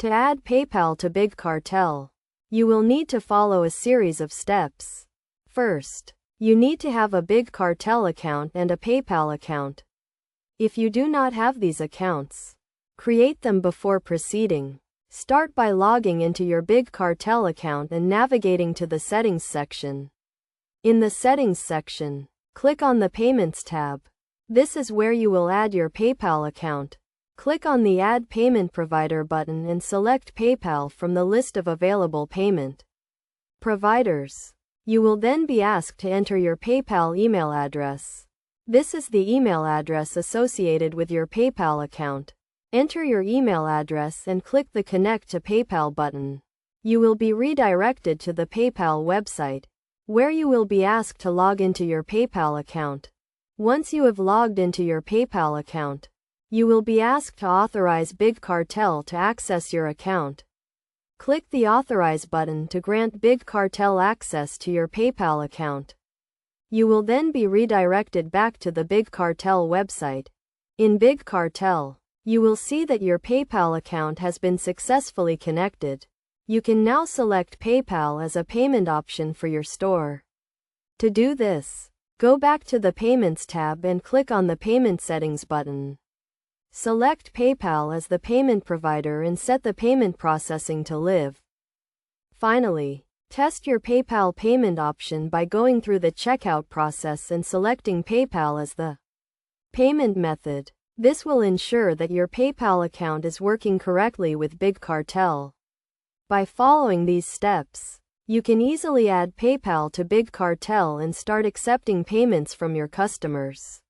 To add PayPal to Big Cartel, you will need to follow a series of steps. First, you need to have a Big Cartel account and a PayPal account. If you do not have these accounts, create them before proceeding. Start by logging into your Big Cartel account and navigating to the Settings section. In the Settings section, click on the Payments tab. This is where you will add your PayPal account. Click on the Add Payment Provider button and select PayPal from the list of available payment providers. You will then be asked to enter your PayPal email address. This is the email address associated with your PayPal account. Enter your email address and click the Connect to PayPal button. You will be redirected to the PayPal website, where you will be asked to log into your PayPal account. Once you have logged into your PayPal account, you will be asked to authorize Big Cartel to access your account. Click the Authorize button to grant Big Cartel access to your PayPal account. You will then be redirected back to the Big Cartel website. In Big Cartel, you will see that your PayPal account has been successfully connected. You can now select PayPal as a payment option for your store. To do this, go back to the Payments tab and click on the Payment Settings button. Select PayPal as the payment provider and set the payment processing to live. Finally, test your PayPal payment option by going through the checkout process and selecting PayPal as the payment method. This will ensure that your PayPal account is working correctly with Big Cartel. By following these steps, you can easily add PayPal to Big Cartel and start accepting payments from your customers.